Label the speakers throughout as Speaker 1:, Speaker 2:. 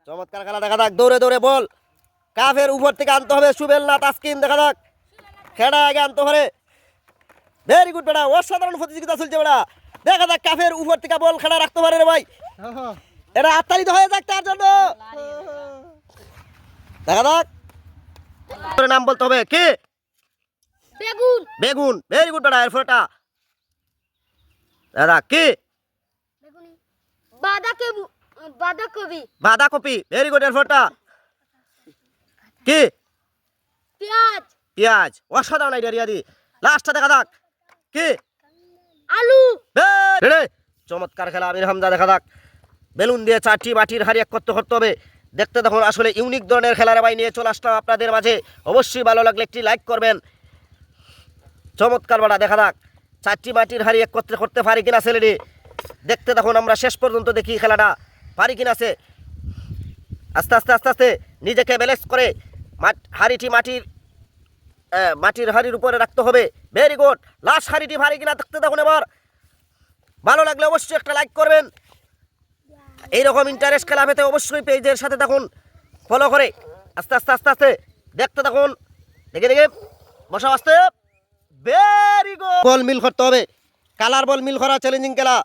Speaker 1: চমৎকার খেলা দেখা যাক, দৌড়ে দৌড়ে বল কাফের উপর থেকে আনতে হবে। সুবেল না তাসকিন, দেখা যাক খেলা আগে আনতে পারে। ভেরি গুড বেটা, অসাধারণ প্রতিযোগিতা চলছে বেটা। দেখা যাক কাফের উপর থেকে বল খেলা রাখতে পারে রে ভাই। এটা আত্মারিত হয়ে যাক তার জন্য। দেখা যাক নাম বলতে হবে কি?
Speaker 2: বেগুন।
Speaker 1: বেগুন, ভেরি গুড বেটা। এর ফোটা দাদা কি?
Speaker 2: বাঁধাকপি। বাঁধাকপি।
Speaker 1: বাঁধাকপি, ভেরি গুড। এর ফোটা কি?
Speaker 2: পেঁয়াজ।
Speaker 1: পেঁয়াজ, অসাধারণ আইডিয়া রিয়াদি। লাস্টটা দেখা যাক কি?
Speaker 2: আলু।
Speaker 1: চমৎকার খেলা আমির হামজা। দেখা যাক বেলুন দিয়ে চারটি মাটির হাড়ি এক করতে হবে। দেখতে দেখুন আসলে ইউনিক ধরনের খেলার ভাই নিয়ে চলে আসলাম আপনাদের মাঝে। অবশ্যই ভালো লাগলে একটি লাইক করবেন। চমৎকার বাড়া, দেখা যাক চারটি মাটির হাড়ি এক করতে পারি কিনা ছেলেটি। দেখতে দেখুন আমরা শেষ পর্যন্ত দেখি খেলাটা পারি কিনা সে। আস্তে আস্তে আস্তে আস্তে নিজেকে ব্যালেন্স করে হাড়িটি মাটির হাড়ির উপরে রাখতে হবে। Very good. লাস্ট হাড়িটি ভারী কিনা দেখতে দেখুন এবার। ভালো লাগলে অবশ্যই একটা লাইক করবেন। এইরকম ইন্টারেস্ট খেলা পেতে অবশ্যই পেজের সাথে থাকুন ফলো করে। আস্তে আস্তে আস্তে আস্তে দেখতে থাকুন। দেখে দেখে বসা আসতে। Very good. বল মিল করতে হবে, কালার বল মিল করা চ্যালেঞ্জিং খেলা।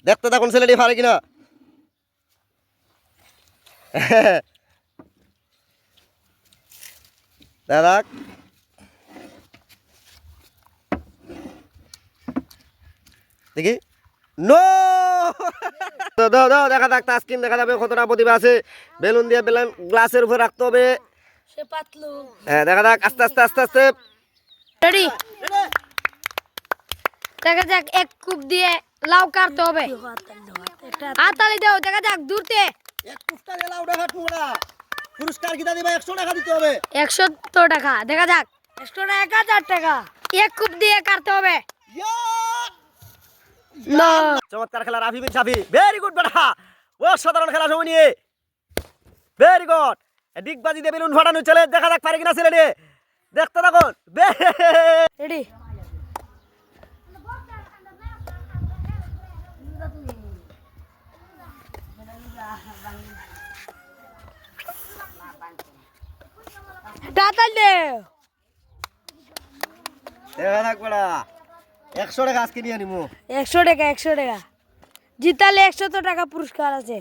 Speaker 1: দেখতে থাকুন ছেলেটি পারে কিনা। দেখ দেখি। নো দেখা যাক তাসকিন, দেখা যাবে কতটা প্রতিভা আছে। বেলুন দিয়ে গ্লাসের উপর রাখতে হবে।
Speaker 2: সে পাতলু।
Speaker 1: হ্যাঁ, দেখা যাক আস্তে আস্তে আস্তে আস্তে।
Speaker 2: রেডি। দেখা যাক এক কূপ দিয়ে লাউ কাটতে হবে। হাতালি দাও, দেখা যাক দূরতে।
Speaker 1: এক কুফটা দিয়ে লাউ দেখা টুকরা। পুরস্কার কিটা দিবা? 100 টাকা দিতে হবে।
Speaker 2: 100 টাকা। দেখা যাক 100 টাকা 1000 টাকা। এক কূপ দিয়ে কাটতে হবে। না।
Speaker 1: চমৎকার খেলা রাফি বিন সাফি। ভেরি গুড বেটা, অসাধারণ খেলা সময় নিয়ে। Very good. ডিগবাজি দিয়ে বেলুন ফাটানো চলে। দেখা যাক পারে কিনা ছেলে। দেখতে থাকুন।
Speaker 2: রেডি। টাটাল দে।
Speaker 1: দেখা যাক বেটা, 100 টাকা আজকে নিয়ে নিমু।
Speaker 2: 100 টাকা 100 টাকা। জিতালে 100 টাকা পুরস্কার আছে।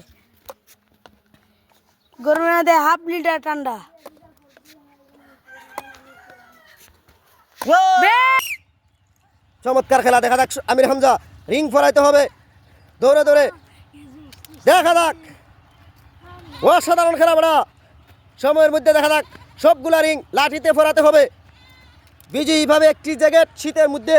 Speaker 2: গরমে দে হাফ লিটার ঠান্ডা।
Speaker 1: চমৎকার খেলা। দেখা যাক আমির হামজা রিং ফরাইতে হবে দৌড়ে দৌড়ে। দেখা যাক অসাধারণ খেলা বেটা। সময়ের মধ্যে দেখা যাক সবগুলা রিং লাঠিতে ফরাতে হবে। বিজয়ীভাবে একটি জ্যাকেট শীতের মধ্যে